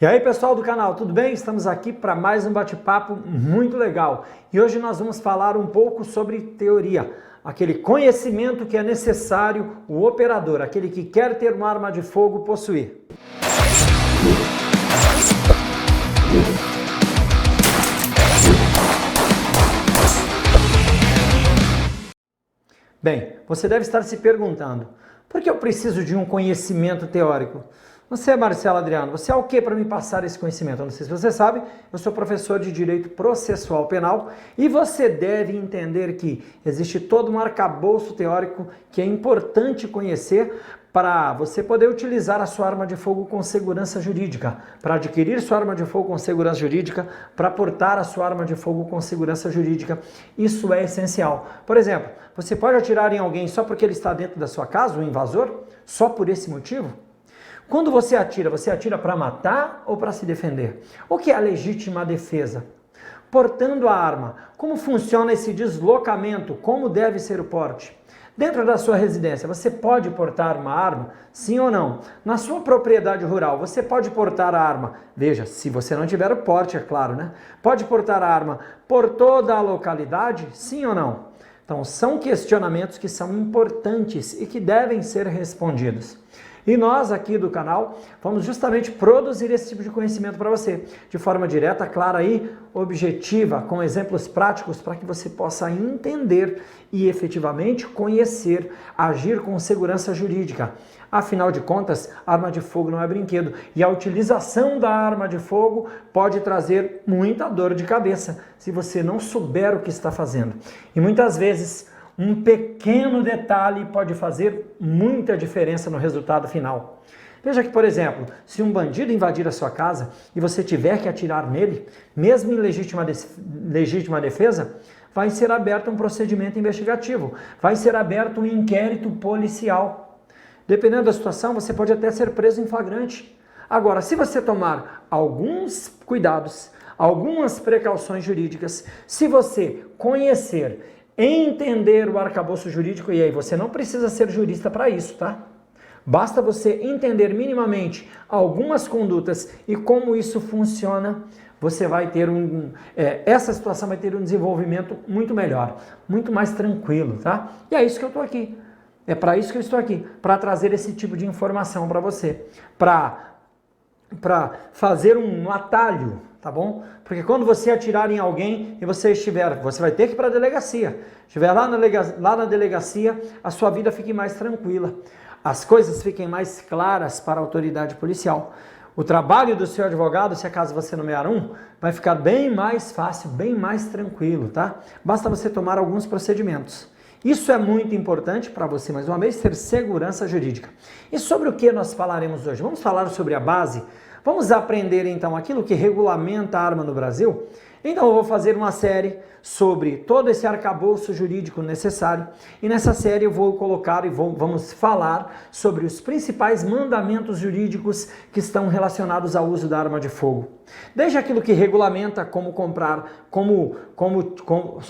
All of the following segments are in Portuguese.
E aí pessoal do canal, tudo bem? Estamos aqui para mais um bate-papo muito legal. E hoje nós vamos falar um pouco sobre teoria, aquele conhecimento que é necessário o operador, aquele que quer ter uma arma de fogo, possuir. Bem, você deve estar se perguntando, por que eu preciso de um conhecimento teórico? Você, Marcelo Adriano, você é o que para me passar esse conhecimento? Eu não sei se você sabe, eu sou professor de Direito Processual Penal e você deve entender que existe todo um arcabouço teórico que é importante conhecer para você poder utilizar a sua arma de fogo com segurança jurídica, para adquirir sua arma de fogo com segurança jurídica, para portar a sua arma de fogo com segurança jurídica. Isso é essencial. Por exemplo, você pode atirar em alguém só porque ele está dentro da sua casa, o invasor? Só por esse motivo? Quando você atira para matar ou para se defender? O que é a legítima defesa? Portando a arma, como funciona esse deslocamento? Como deve ser o porte? Dentro da sua residência, você pode portar uma arma? Sim ou não? Na sua propriedade rural, você pode portar a arma? Veja, se você não tiver o porte, é claro, né? Pode portar a arma por toda a localidade? Sim ou não? Então, são questionamentos que são importantes e que devem ser respondidos. E nós aqui do canal vamos justamente produzir esse tipo de conhecimento para você, de forma direta, clara e objetiva, com exemplos práticos para que você possa entender e efetivamente conhecer, agir com segurança jurídica. Afinal de contas, arma de fogo não é brinquedo e a utilização da arma de fogo pode trazer muita dor de cabeça se você não souber o que está fazendo. E muitas vezes um pequeno detalhe pode fazer muita diferença no resultado final. Veja que, por exemplo, se um bandido invadir a sua casa e você tiver que atirar nele, mesmo em legítima defesa, vai ser aberto um procedimento investigativo, vai ser aberto um inquérito policial. Dependendo da situação, você pode até ser preso em flagrante. Agora, se você tomar alguns cuidados, algumas precauções jurídicas, se você conhecer, entender o arcabouço jurídico, e aí você não precisa ser jurista para isso, tá? Basta você entender minimamente algumas condutas e como isso funciona, você vai ter essa situação vai ter um desenvolvimento muito melhor, muito mais tranquilo, tá? E é isso que eu estou aqui, é para isso que eu estou aqui, para trazer esse tipo de informação para você, para fazer um atalho, tá bom? Porque quando você atirar em alguém e você vai ter que ir para a delegacia. Estiver lá na delegacia, a sua vida fique mais tranquila. As coisas fiquem mais claras para a autoridade policial. O trabalho do seu advogado, se acaso você nomear um, vai ficar bem mais fácil, bem mais tranquilo, tá? Basta você tomar alguns procedimentos. Isso é muito importante para você, mais uma vez, ter segurança jurídica. E sobre o que nós falaremos hoje? Vamos falar sobre a base? Vamos aprender então aquilo que regulamenta a arma no Brasil? Então eu vou fazer uma série sobre todo esse arcabouço jurídico necessário e nessa série eu vou colocar vamos falar sobre os principais mandamentos jurídicos que estão relacionados ao uso da arma de fogo. Desde aquilo que regulamenta como comprar, como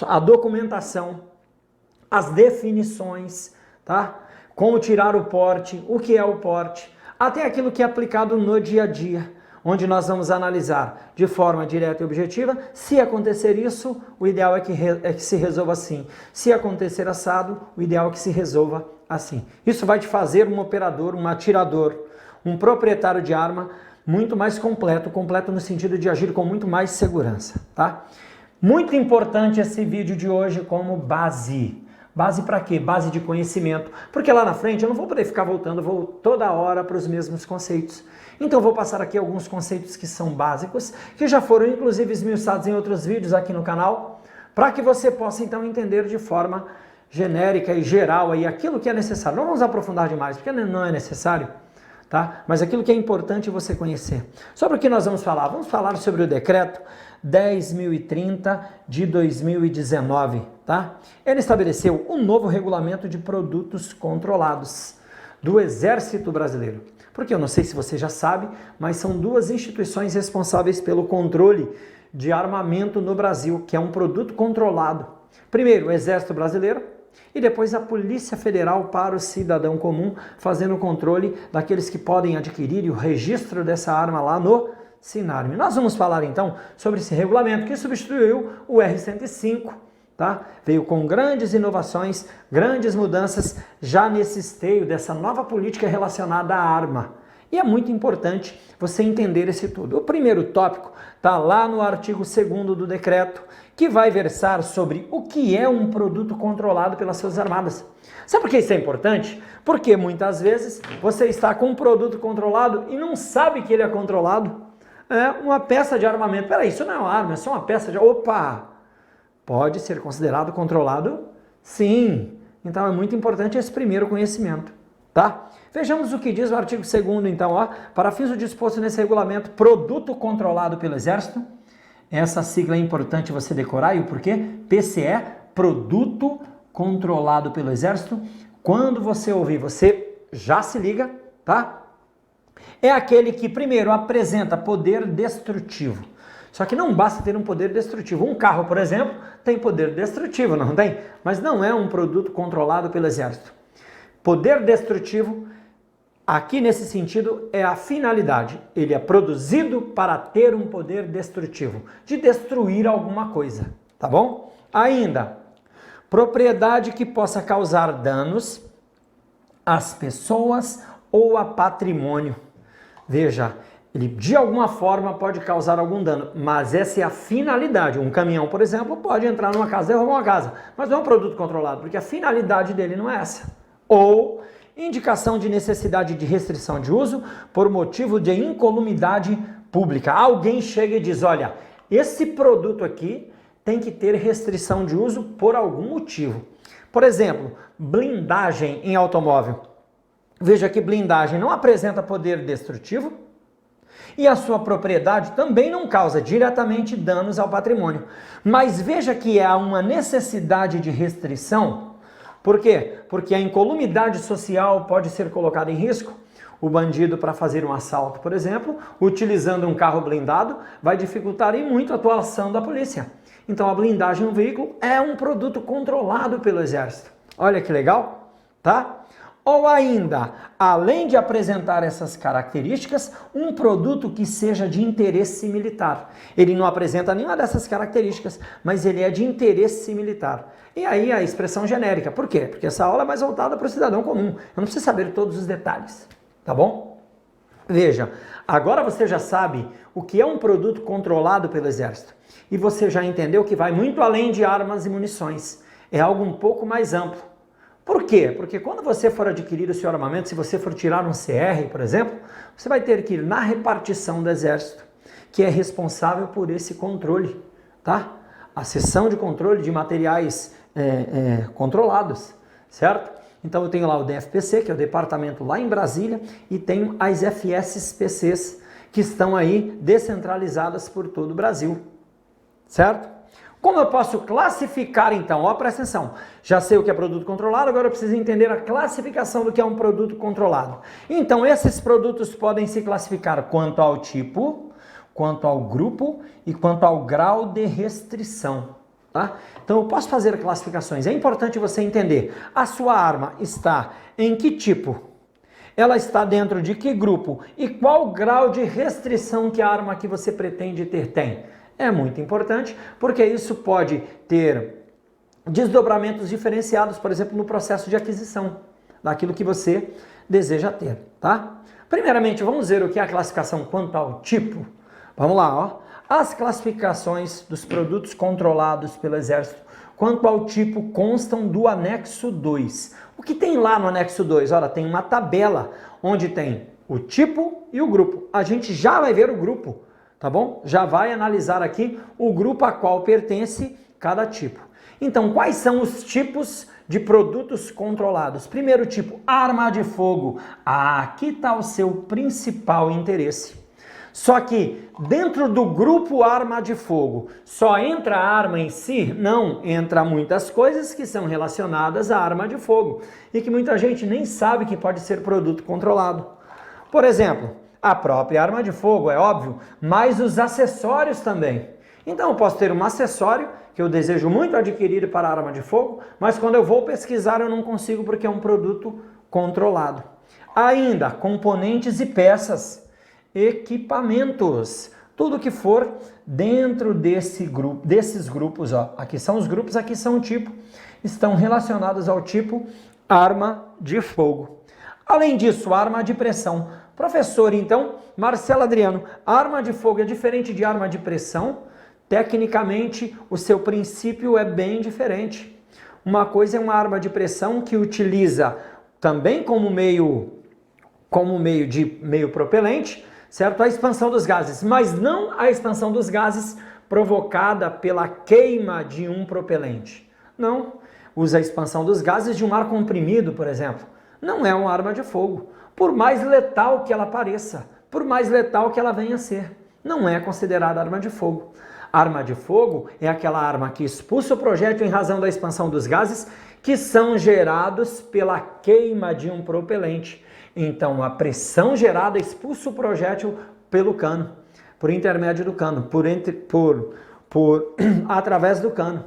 a documentação, as definições, tá? Como tirar o porte, o que é o porte, até aquilo que é aplicado no dia a dia, onde nós vamos analisar de forma direta e objetiva. Se acontecer isso, o ideal é que se resolva assim. Se acontecer assado, o ideal é que se resolva assim. Isso vai te fazer um operador, um atirador, um proprietário de arma muito mais completo no sentido de agir com muito mais segurança, tá? Muito importante esse vídeo de hoje como base. Base para quê? Base de conhecimento. Porque lá na frente eu não vou poder ficar voltando, eu vou toda hora para os mesmos conceitos. Então eu vou passar aqui alguns conceitos que são básicos, que já foram inclusive esmiuçados em outros vídeos aqui no canal, para que você possa então entender de forma genérica e geral aí aquilo que é necessário. Não vamos aprofundar demais, porque não é necessário, tá? Mas aquilo que é importante você conhecer. Sobre o que nós vamos falar? Vamos falar sobre o decreto 10.030 de 2019, tá? Ele estabeleceu um novo regulamento de produtos controlados do Exército Brasileiro. Porque eu não sei se você já sabe, mas são duas instituições responsáveis pelo controle de armamento no Brasil, que é um produto controlado. Primeiro, o Exército Brasileiro e depois a Polícia Federal para o cidadão comum, fazendo o controle daqueles que podem adquirir o registro dessa arma lá no Sinarme. Nós vamos falar então sobre esse regulamento que substituiu o R105, tá? Veio com grandes inovações, grandes mudanças já nesse esteio dessa nova política relacionada à arma. E é muito importante você entender esse tudo. O primeiro tópico está lá no artigo 2º do decreto, que vai versar sobre o que é um produto controlado pelas Forças Armadas. Sabe por que isso é importante? Porque muitas vezes você está com um produto controlado e não sabe que ele é controlado. É uma peça de armamento. Peraí, isso não é uma arma, é só uma peça de... Opa! Pode ser considerado controlado? Sim. Então é muito importante esse primeiro conhecimento, tá? Vejamos o que diz o artigo 2º, então, ó. Para fins do disposto nesse regulamento, produto controlado pelo Exército. Essa sigla é importante você decorar, e o porquê? PCE, produto controlado pelo Exército. Quando você ouvir, você já se liga, tá? É aquele que, primeiro, apresenta poder destrutivo. Só que não basta ter um poder destrutivo. Um carro, por exemplo, tem poder destrutivo, não tem? Mas não é um produto controlado pelo Exército. Poder destrutivo, aqui nesse sentido, é a finalidade. Ele é produzido para ter um poder destrutivo, de destruir alguma coisa, tá bom? Ainda, propriedade que possa causar danos às pessoas ou a patrimônio. Veja, ele de alguma forma pode causar algum dano, mas essa é a finalidade. Um caminhão, por exemplo, pode entrar numa casa e derrubar uma casa, mas não é um produto controlado, porque a finalidade dele não é essa. Ou indicação de necessidade de restrição de uso por motivo de incolumidade pública. Alguém chega e diz, olha, esse produto aqui tem que ter restrição de uso por algum motivo. Por exemplo, blindagem em automóvel. Veja que blindagem não apresenta poder destrutivo e a sua propriedade também não causa diretamente danos ao patrimônio. Mas veja que há uma necessidade de restrição. Por quê? Porque a incolumidade social pode ser colocada em risco. O bandido, para fazer um assalto, por exemplo, utilizando um carro blindado, vai dificultar e muito a atuação da polícia. Então a blindagem no veículo é um produto controlado pelo Exército. Olha que legal, tá? Ou ainda, além de apresentar essas características, um produto que seja de interesse militar. Ele não apresenta nenhuma dessas características, mas ele é de interesse militar. E aí a expressão genérica. Por quê? Porque essa aula é mais voltada para o cidadão comum. Eu não preciso saber todos os detalhes, tá bom? Veja, agora você já sabe o que é um produto controlado pelo Exército. E você já entendeu que vai muito além de armas e munições. É algo um pouco mais amplo. Por quê? Porque quando você for adquirir o seu armamento, se você for tirar um CR, por exemplo, você vai ter que ir na repartição do Exército, que é responsável por esse controle, tá? A seção de controle de materiais controlados, certo? Então eu tenho lá o DFPC, que é o departamento lá em Brasília, e tenho as FSPCs, que estão aí descentralizadas por todo o Brasil, certo? Como eu posso classificar então? Ó, presta atenção. Já sei o que é produto controlado, agora eu preciso entender a classificação do que é um produto controlado. Então esses produtos podem se classificar quanto ao tipo, quanto ao grupo e quanto ao grau de restrição. Tá? Então eu posso fazer classificações. É importante você entender. A sua arma está em que tipo? Ela está dentro de que grupo? E qual grau de restrição que a arma que você pretende ter tem? É muito importante, porque isso pode ter desdobramentos diferenciados, por exemplo, no processo de aquisição daquilo que você deseja ter, tá? Primeiramente, vamos ver o que é a classificação quanto ao tipo. Vamos lá, ó. As classificações dos produtos controlados pelo Exército quanto ao tipo constam do anexo 2. O que tem lá no anexo 2? Olha, tem uma tabela onde tem o tipo e o grupo. A gente já vai ver o grupo, tá bom? Já vai analisar aqui o grupo a qual pertence cada tipo. Então, quais são os tipos de produtos controlados? Primeiro tipo, arma de fogo. Aqui está o seu principal interesse. Só que dentro do grupo arma de fogo, só entra a arma em si? Não, entra muitas coisas que são relacionadas à arma de fogo e que muita gente nem sabe que pode ser produto controlado. Por exemplo, a própria arma de fogo, é óbvio, mas os acessórios também. Então eu posso ter um acessório que eu desejo muito adquirir para a arma de fogo, mas quando eu vou pesquisar eu não consigo porque é um produto controlado. Ainda, componentes e peças. equipamentos. Tudo que for dentro desses grupos, ó, aqui são os grupos, aqui são o tipo, estão relacionados ao tipo arma de fogo. Além disso, arma de pressão. Professor, então, Marcelo Adriano, arma de fogo é diferente de arma de pressão? Tecnicamente, o seu princípio é bem diferente. Uma coisa é uma arma de pressão que utiliza também como meio propelente, certo? A expansão dos gases, mas não a expansão dos gases provocada pela queima de um propelente. Não, usa a expansão dos gases de um ar comprimido, por exemplo. Não é uma arma de fogo, por mais letal que ela pareça, por mais letal que ela venha a ser. Não é considerada arma de fogo. Arma de fogo é aquela arma que expulsa o projétil em razão da expansão dos gases que são gerados pela queima de um propelente. Então, a pressão gerada expulsa o projétil pelo cano, por intermédio do cano, através do cano.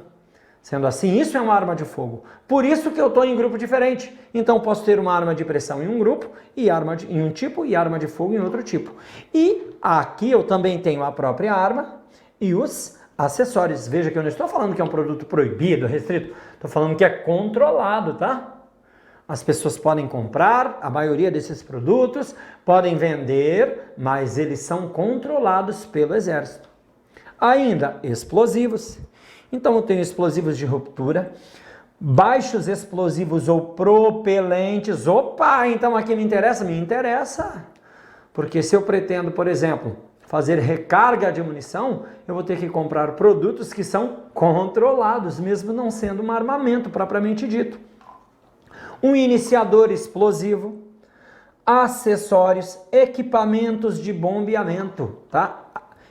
Sendo assim, isso é uma arma de fogo. Por isso que eu estou em grupo diferente. Então, posso ter uma arma de pressão em um grupo, em um tipo, e arma de fogo em outro tipo. E aqui eu também tenho a própria arma e os acessórios. Veja que eu não estou falando que é um produto proibido, restrito. Estou falando que é controlado, tá? As pessoas podem comprar a maioria desses produtos, podem vender, mas eles são controlados pelo exército. Ainda, explosivos. Então eu tenho explosivos de ruptura, baixos explosivos ou propelentes. Opa, então aqui me interessa? Me interessa. Porque se eu pretendo, por exemplo, fazer recarga de munição, eu vou ter que comprar produtos que são controlados, mesmo não sendo um armamento propriamente dito. Um iniciador explosivo, acessórios, equipamentos de bombeamento, tá?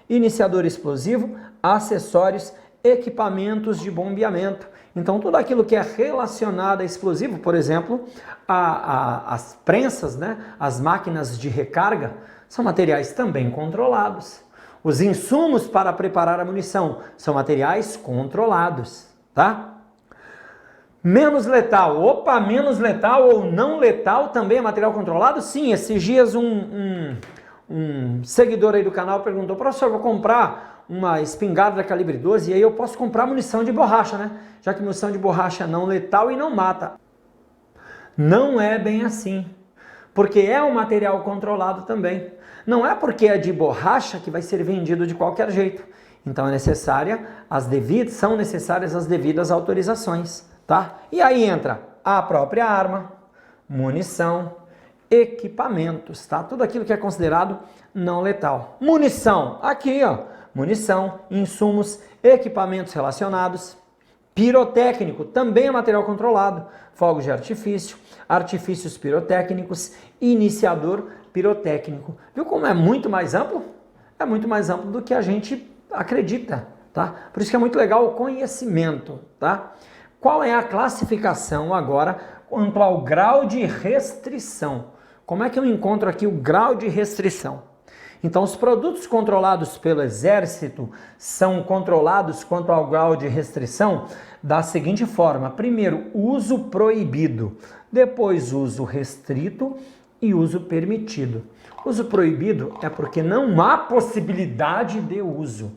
Iniciador explosivo, acessórios, equipamentos de bombeamento. Então, tudo aquilo que é relacionado a explosivo, por exemplo, as prensas, né? As máquinas de recarga, são materiais também controlados. Os insumos para preparar a munição são materiais controlados, tá? Menos letal. Opa, menos letal ou não letal também é material controlado? Sim, esses dias um seguidor aí do canal perguntou: professor, eu vou comprar uma espingarda calibre 12 e aí eu posso comprar munição de borracha, né? Já que munição de borracha é não letal e não mata. Não é bem assim, porque é um material controlado também. Não é porque é de borracha que vai ser vendido de qualquer jeito. Então são necessárias as devidas autorizações, tá? E aí entra a própria arma, munição, equipamentos, tá? Tudo aquilo que é considerado não letal. Munição, aqui ó, munição, insumos, equipamentos relacionados. Pirotécnico, também é material controlado. Fogos de artifício, artifícios pirotécnicos, iniciador pirotécnico. Viu como é muito mais amplo? É muito mais amplo do que a gente acredita, tá? Por isso que é muito legal o conhecimento, tá? Qual é a classificação agora quanto ao grau de restrição? Como é que eu encontro aqui o grau de restrição? Então, os produtos controlados pelo Exército são controlados quanto ao grau de restrição da seguinte forma: primeiro, uso proibido, depois, uso restrito e uso permitido. Uso proibido é porque não há possibilidade de uso.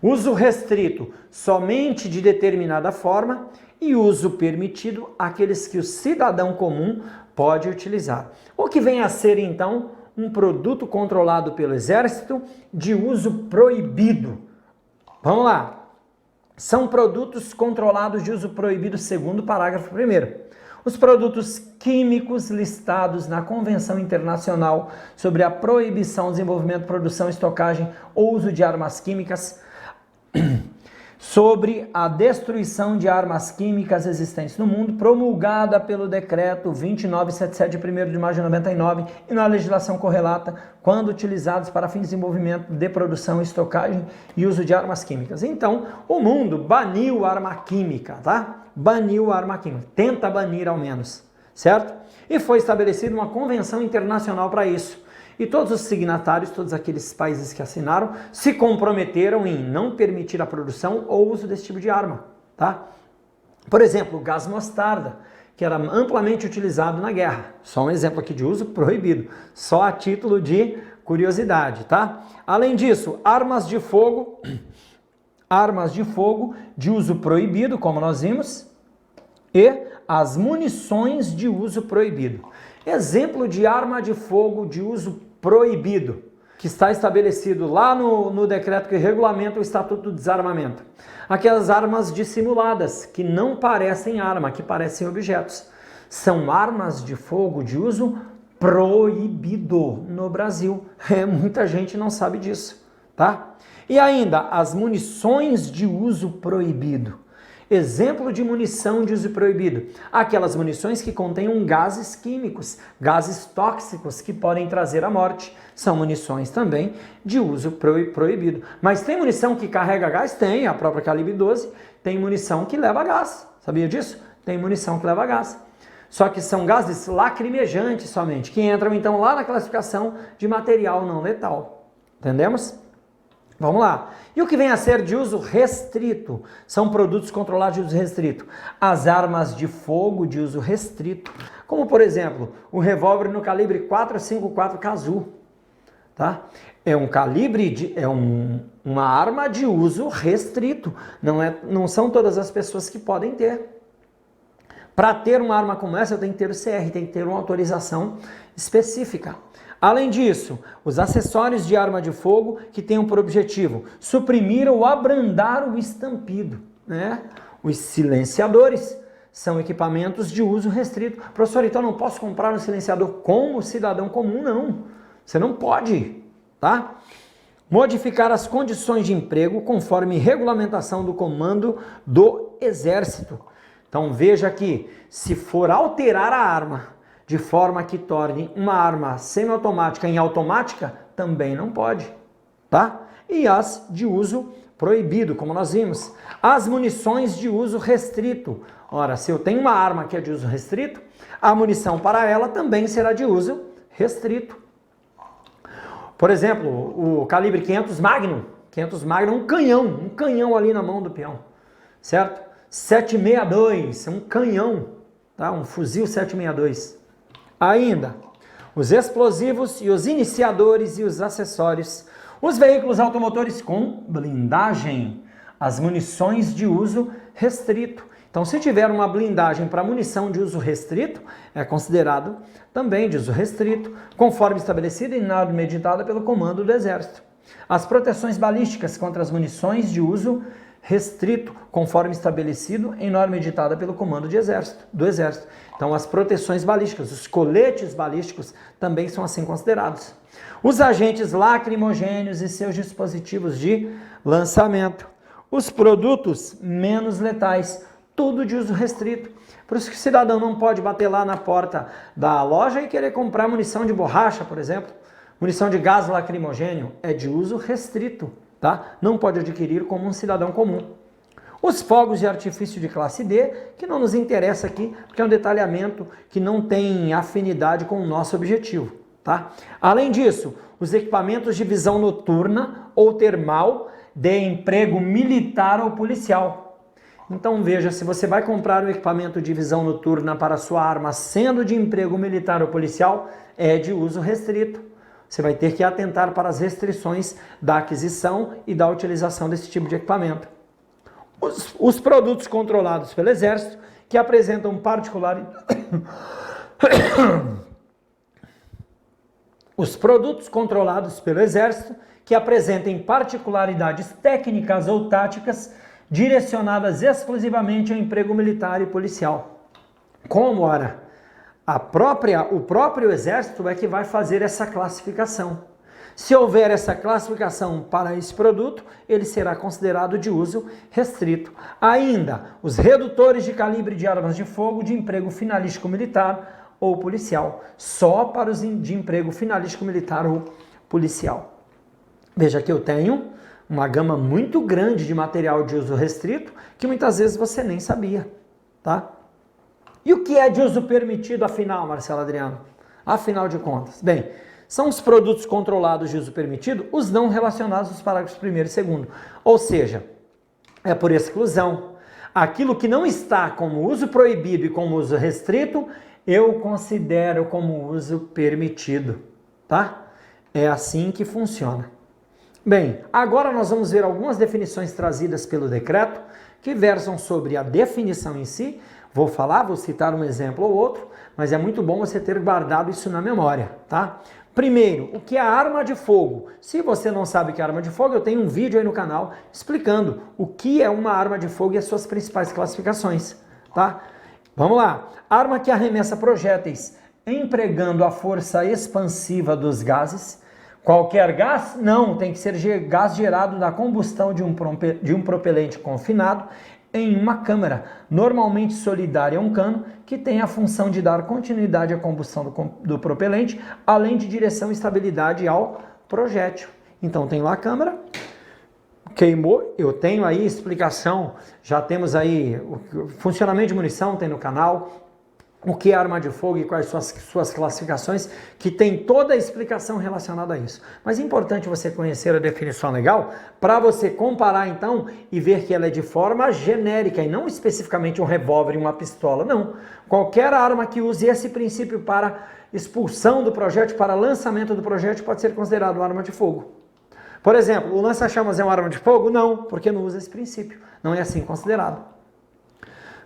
Uso restrito, somente de determinada forma, e uso permitido, aqueles que o cidadão comum pode utilizar. O que vem a ser, então, um produto controlado pelo Exército de uso proibido. Vamos lá. São produtos controlados de uso proibido segundo o parágrafo 1º. Os produtos químicos listados na Convenção Internacional sobre a Proibição, Desenvolvimento, Produção, Estocagem ou Uso de Armas Químicas, sobre a destruição de armas químicas existentes no mundo, promulgada pelo Decreto 2977 de 1º de maio de 99 e na legislação correlata, quando utilizados para fins de desenvolvimento, de produção, estocagem e uso de armas químicas. Então, o mundo baniu a arma química, tá? Baniu a arma química, tenta banir ao menos, certo? E foi estabelecida uma convenção internacional para isso. E todos os signatários, todos aqueles países que assinaram, se comprometeram em não permitir a produção ou uso desse tipo de arma, tá? Por exemplo, o gás mostarda, que era amplamente utilizado na guerra. Só um exemplo aqui de uso proibido, só a título de curiosidade, tá? Além disso, armas de fogo de uso proibido, como nós vimos, e as munições de uso proibido. Exemplo de arma de fogo de uso proibido, que está estabelecido lá no decreto que regulamenta o Estatuto do Desarmamento. Aquelas armas dissimuladas, que não parecem arma, que parecem objetos. São armas de fogo de uso proibido no Brasil. Muita gente não sabe disso, tá? E ainda, as munições de uso proibido. Exemplo de munição de uso proibido. Aquelas munições que contenham gases químicos, gases tóxicos que podem trazer a morte. São munições também de uso proibido. Mas tem munição que carrega gás? Tem, a própria calibre 12. Tem munição que leva gás. Sabia disso? Tem munição que leva gás. Só que são gases lacrimejantes somente, que entram então lá na classificação de material não letal. Entendemos? Vamos lá. E o que vem a ser de uso restrito? São produtos controlados de uso restrito. As armas de fogo de uso restrito. Como, por exemplo, o revólver no calibre 454 Cazoo. Tá? É um calibre, uma arma de uso restrito. Não são todas as pessoas que podem ter. Para ter uma arma como essa, eu tenho que ter o CR, tem que ter uma autorização específica. Além disso, os acessórios de arma de fogo que tenham por objetivo suprimir ou abrandar o estampido, né? Os silenciadores são equipamentos de uso restrito. Professor, então não posso comprar um silenciador como cidadão comum? Não, você não pode, tá? Modificar as condições de emprego conforme regulamentação do Comando do Exército. Então veja aqui, se for alterar a arma de forma que torne uma arma semiautomática em automática, também não pode, tá? E as de uso proibido, como nós vimos. As munições de uso restrito. Ora, se eu tenho uma arma que é de uso restrito, a munição para ela também será de uso restrito. Por exemplo, o calibre 500 Magnum. 500 Magnum é um canhão ali na mão do peão, certo? 762, um canhão, tá? Um fuzil 762. Ainda, os explosivos e os iniciadores e os acessórios, os veículos automotores com blindagem, as munições de uso restrito. Então, se tiver uma blindagem para munição de uso restrito, é considerado também de uso restrito, conforme estabelecido em norma editada pelo Comando do Exército. As proteções balísticas contra as munições de uso restrito, conforme estabelecido em norma editada pelo Comando do Exército. Então, as proteções balísticas, os coletes balísticos também são assim considerados. Os agentes lacrimogêneos e seus dispositivos de lançamento. Os produtos menos letais, tudo de uso restrito. Por isso que o cidadão não pode bater lá na porta da loja e querer comprar munição de borracha, por exemplo. Munição de gás lacrimogêneo é de uso restrito, tá? Não pode adquirir como um cidadão comum. Os fogos de artifício de classe D, que não nos interessa aqui, porque é um detalhamento que não tem afinidade com o nosso objetivo, tá? Além disso, os equipamentos de visão noturna ou termal de emprego militar ou policial. Então veja, se você vai comprar um equipamento de visão noturna para sua arma sendo de emprego militar ou policial, é de uso restrito. Você vai ter que atentar para as restrições da aquisição e da utilização desse tipo de equipamento. Os produtos controlados pelo Exército, que apresentam Os produtos controlados pelo Exército, que apresentem particularidades técnicas ou táticas direcionadas exclusivamente ao emprego militar e policial. Como, ora, o próprio Exército é que vai fazer essa classificação. Se houver essa classificação para esse produto, ele será considerado de uso restrito. Ainda, os redutores de calibre de armas de fogo de emprego finalístico militar ou policial. Só para os de emprego finalístico militar ou policial. Veja que eu tenho uma gama muito grande de material de uso restrito que muitas vezes você nem sabia, tá? E o que é de uso permitido, afinal, Marcelo Adriano? Afinal de contas, bem, são os produtos controlados de uso permitido, os não relacionados aos parágrafos 1º e 2º. Ou seja, é por exclusão. Aquilo que não está como uso proibido e como uso restrito, eu considero como uso permitido, tá? É assim que funciona. Bem, agora nós vamos ver algumas definições trazidas pelo decreto que versam sobre a definição em si. Vou citar um exemplo ou outro, mas é muito bom você ter guardado isso na memória, tá? Primeiro, o que é arma de fogo? Se você não sabe o que é arma de fogo, eu tenho um vídeo aí no canal explicando o que é uma arma de fogo e as suas principais classificações, tá? Vamos lá. Arma que arremessa projéteis empregando a força expansiva dos gases. Qualquer gás? Não, tem que ser gás gerado da combustão de um propelente confinado em uma câmara, normalmente solidária a um cano, que tem a função de dar continuidade à combustão do propelente, além de direção e estabilidade ao projétil. Então tem lá a câmara, queimou, eu tenho aí explicação, já temos aí o funcionamento de munição, tem no canal, o que é arma de fogo e quais suas classificações, que tem toda a explicação relacionada a isso. Mas é importante você conhecer a definição legal para você comparar então e ver que ela é de forma genérica e não especificamente um revólver e uma pistola, não. Qualquer arma que use esse princípio para expulsão do projétil, para lançamento do projétil, pode ser considerado uma arma de fogo. Por exemplo, o lança-chamas é uma arma de fogo? Não, porque não usa esse princípio, não é assim considerado.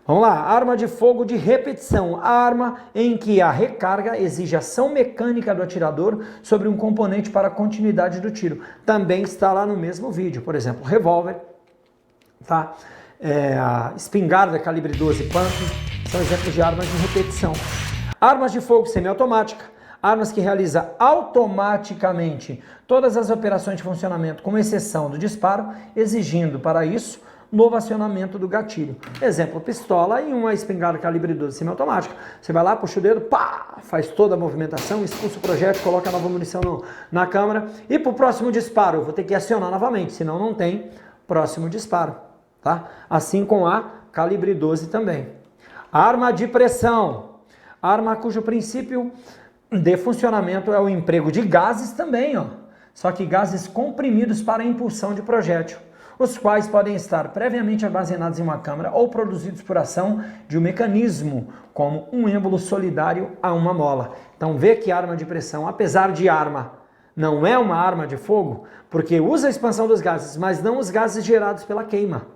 Vamos lá, arma de fogo de repetição, arma em que a recarga exige ação mecânica do atirador sobre um componente para a continuidade do tiro. Também está lá no mesmo vídeo, por exemplo, revólver, tá? A espingarda calibre 12 Pump, são exemplos de armas de repetição. Armas de fogo semiautomática, armas que realizam automaticamente todas as operações de funcionamento, com exceção do disparo, exigindo para isso novo acionamento do gatilho. Exemplo, pistola e uma espingarda calibre 12 semiautomática. Você vai lá, puxa o dedo, pá, faz toda a movimentação, expulsa o projétil, coloca a nova munição na câmara e para o próximo disparo eu vou ter que acionar novamente, senão não tem próximo disparo, tá? Assim com a calibre 12 também. Arma de pressão, arma cujo princípio de funcionamento é o emprego de gases também, ó. Só que gases comprimidos para a impulsão de projétil, os quais podem estar previamente armazenados em uma câmara ou produzidos por ação de um mecanismo, como um êmbolo solidário a uma mola. Então vê que arma de pressão, apesar de arma, não é uma arma de fogo, porque usa a expansão dos gases, mas não os gases gerados pela queima,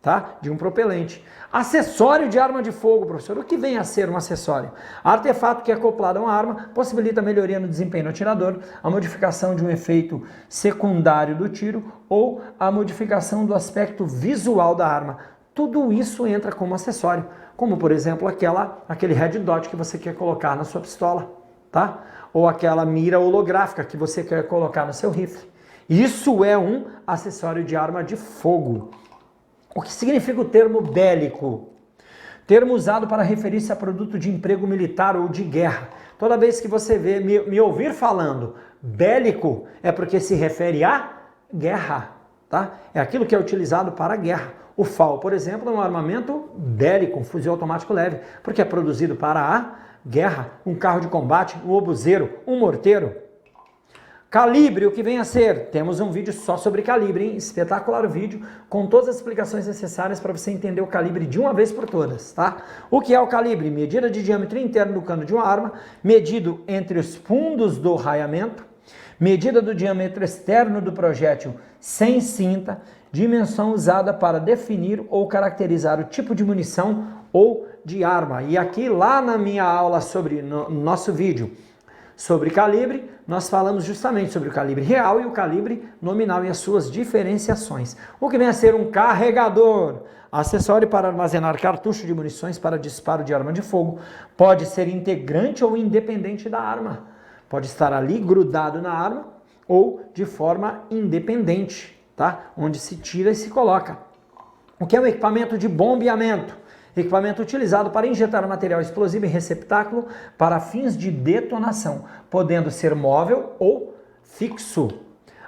tá? De um propelente. Acessório de arma de fogo, professor. O que vem a ser um acessório? Artefato que é acoplado a uma arma possibilita a melhoria no desempenho do atirador, a modificação de um efeito secundário do tiro ou a modificação do aspecto visual da arma. Tudo isso entra como acessório, como por exemplo aquele red dot que você quer colocar na sua pistola, tá? Ou aquela mira holográfica que você quer colocar no seu rifle. Isso é um acessório de arma de fogo. O que significa o termo bélico? Termo usado para referir-se a produto de emprego militar ou de guerra. Toda vez que você vê me ouvir falando bélico, é porque se refere à guerra, tá? É aquilo que é utilizado para a guerra. O FAL, por exemplo, é um armamento bélico, um fuzil automático leve, porque é produzido para a guerra. Um carro de combate, um obuseiro, um morteiro. Calibre, o que vem a ser? Temos um vídeo só sobre calibre, hein? Espetacular vídeo, com todas as explicações necessárias para você entender o calibre de uma vez por todas, tá? O que é o calibre? Medida de diâmetro interno do cano de uma arma, medido entre os fundos do raiamento, medida do diâmetro externo do projétil sem cinta, dimensão usada para definir ou caracterizar o tipo de munição ou de arma. E aqui, lá na minha aula no nosso vídeo sobre calibre, nós falamos justamente sobre o calibre real e o calibre nominal e as suas diferenciações. O que vem a ser um carregador, acessório para armazenar cartucho de munições para disparo de arma de fogo, pode ser integrante ou independente da arma, pode estar ali grudado na arma ou de forma independente, tá? Onde se tira e se coloca. O que é um equipamento de bombeamento? Equipamento utilizado para injetar material explosivo em receptáculo para fins de detonação, podendo ser móvel ou fixo.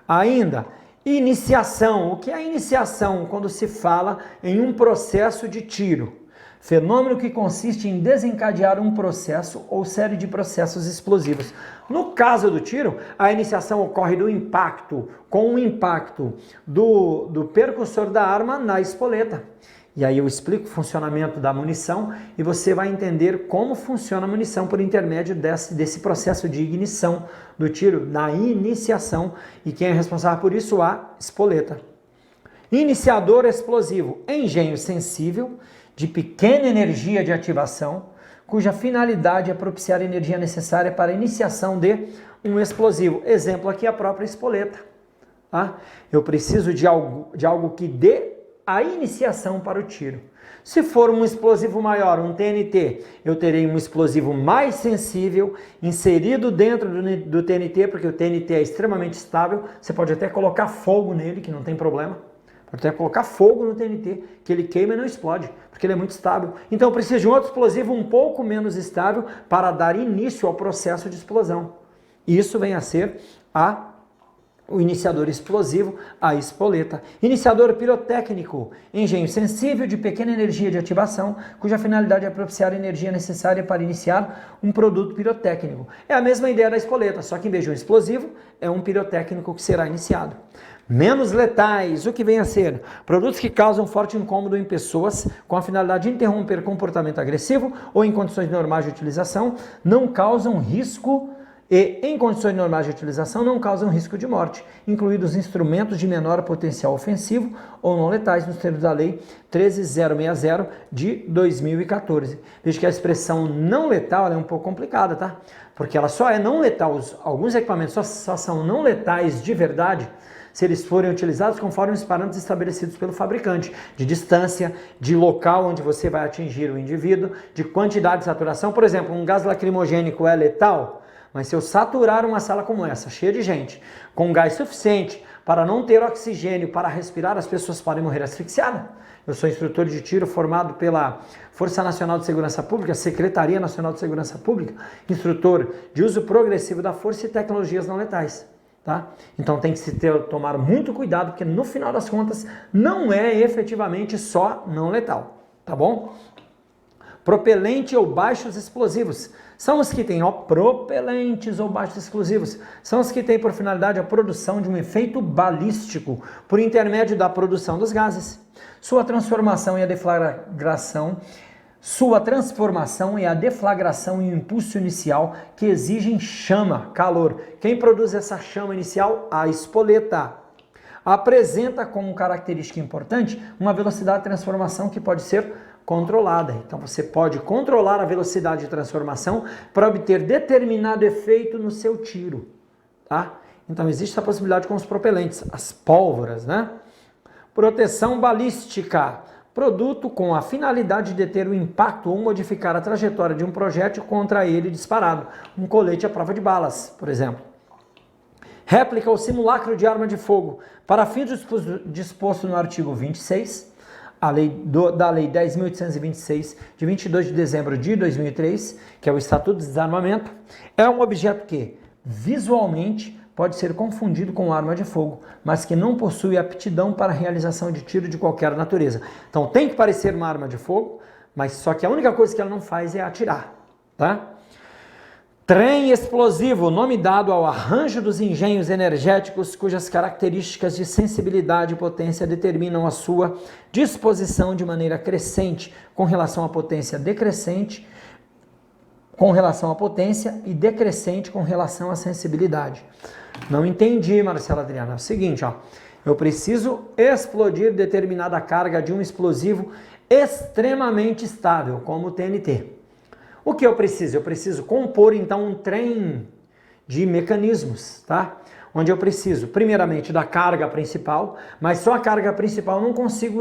Ainda, iniciação. O que é iniciação? Quando se fala em um processo de tiro. Fenômeno que consiste em desencadear um processo ou série de processos explosivos. No caso do tiro, a iniciação ocorre do impacto, com o impacto do percussor da arma na espoleta. E aí eu explico o funcionamento da munição e você vai entender como funciona a munição por intermédio desse processo de ignição do tiro, na iniciação. E quem é responsável por isso? A espoleta. Iniciador explosivo, engenho sensível, de pequena energia de ativação, cuja finalidade é propiciar a energia necessária para a iniciação de um explosivo. Exemplo aqui, a própria espoleta. Tá? Eu preciso de algo que dê a iniciação para o tiro. Se for um explosivo maior, um TNT, eu terei um explosivo mais sensível inserido dentro do TNT, porque o TNT é extremamente estável. Você pode até colocar fogo nele, que não tem problema. Pode até colocar fogo no TNT, que ele queima e não explode, porque ele é muito estável. Então eu preciso de um outro explosivo um pouco menos estável para dar início ao processo de explosão. Isso vem a ser o iniciador explosivo, a espoleta. Iniciador pirotécnico, engenho sensível de pequena energia de ativação, cuja finalidade é propiciar a energia necessária para iniciar um produto pirotécnico. É a mesma ideia da espoleta, só que em vez de um explosivo, é um pirotécnico que será iniciado. Menos letais, o que vem a ser? Produtos que causam forte incômodo em pessoas com a finalidade de interromper comportamento agressivo ou em condições normais de utilização, não causam risco e, em condições normais de utilização, não causam risco de morte, incluídos instrumentos de menor potencial ofensivo ou não letais nos termos da Lei 13.060 de 2014. Veja que a expressão não letal é um pouco complicada, tá? Porque ela só é não letal, alguns equipamentos só são não letais de verdade se eles forem utilizados conforme os parâmetros estabelecidos pelo fabricante, de distância, de local onde você vai atingir o indivíduo, de quantidade de saturação. Por exemplo, um gás lacrimogênico é letal, mas se eu saturar uma sala como essa, cheia de gente, com gás suficiente para não ter oxigênio para respirar, as pessoas podem morrer asfixiadas. Eu sou instrutor de tiro formado pela Força Nacional de Segurança Pública, Secretaria Nacional de Segurança Pública, instrutor de uso progressivo da força e tecnologias não letais. Tá? Então tem que se tomar muito cuidado, porque no final das contas não é efetivamente só não letal, tá bom? Propelente ou baixos explosivos são os que têm, propelentes ou baixos explosivos, são os que têm por finalidade a produção de um efeito balístico por intermédio da produção dos gases. Sua transformação e a deflagração e o impulso inicial que exigem chama, calor. Quem produz essa chama inicial? A espoleta. Apresenta como característica importante uma velocidade de transformação que pode ser controlada. Então você pode controlar a velocidade de transformação para obter determinado efeito no seu tiro. Tá? Então existe essa possibilidade com os propelentes, as pólvoras, né? Proteção balística. Produto com a finalidade de deter o impacto ou modificar a trajetória de um projétil contra ele disparado. Um colete à prova de balas, por exemplo. Réplica ou simulacro de arma de fogo. Para fins disposto no artigo 26, da Lei 10.826, de 22 de dezembro de 2003, que é o Estatuto de Desarmamento, é um objeto que, visualmente, pode ser confundido com arma de fogo, mas que não possui aptidão para a realização de tiro de qualquer natureza. Então tem que parecer uma arma de fogo, mas só que a única coisa que ela não faz é atirar, tá? Trem explosivo, nome dado ao arranjo dos engenhos energéticos cujas características de sensibilidade e potência determinam a sua disposição de maneira crescente com relação à potência decrescente, com relação à potência e decrescente com relação à sensibilidade. Não entendi, Marcela Adriana. É o seguinte, ó, eu preciso explodir determinada carga de um explosivo extremamente estável, como o TNT. O que eu preciso? Eu preciso compor, então, um trem de mecanismos, tá? Onde eu preciso, primeiramente, da carga principal, mas só a carga principal eu não consigo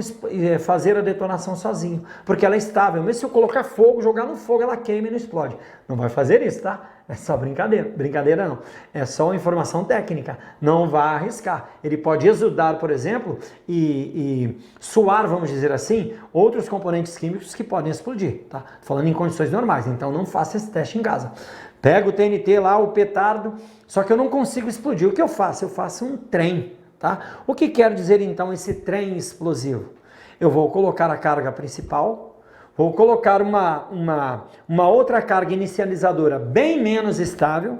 fazer a detonação sozinho, porque ela é estável. Mesmo se eu colocar fogo, jogar no fogo, ela queima e não explode. Não vai fazer isso, tá? É só brincadeira. Brincadeira não. É só informação técnica. Não vá arriscar. Ele pode exudar, por exemplo, e suar, vamos dizer assim, outros componentes químicos que podem explodir, tá? Falando em condições normais. Então não faça esse teste em casa. Pega o TNT lá, o petardo, só que eu não consigo explodir. O que eu faço? Eu faço um trem, tá? O que quer dizer então esse trem explosivo? Eu vou colocar a carga principal, vou colocar uma outra carga inicializadora bem menos estável,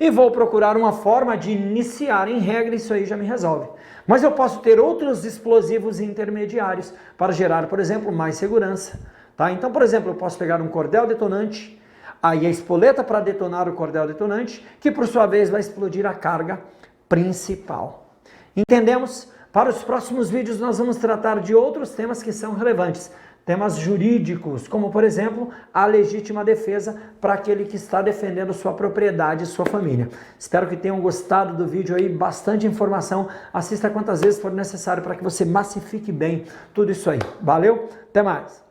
e vou procurar uma forma de iniciar. Em regra, isso aí já me resolve. Mas eu posso ter outros explosivos intermediários para gerar, por exemplo, mais segurança. Tá? Então, por exemplo, eu posso pegar um cordel detonante, aí a espoleta para detonar o cordel detonante, que por sua vez vai explodir a carga principal. Entendemos? Para os próximos vídeos nós vamos tratar de outros temas que são relevantes. Temas jurídicos, como por exemplo, a legítima defesa para aquele que está defendendo sua propriedade e sua família. Espero que tenham gostado do vídeo aí, bastante informação. Assista quantas vezes for necessário para que você massifique bem tudo isso aí. Valeu? Até mais!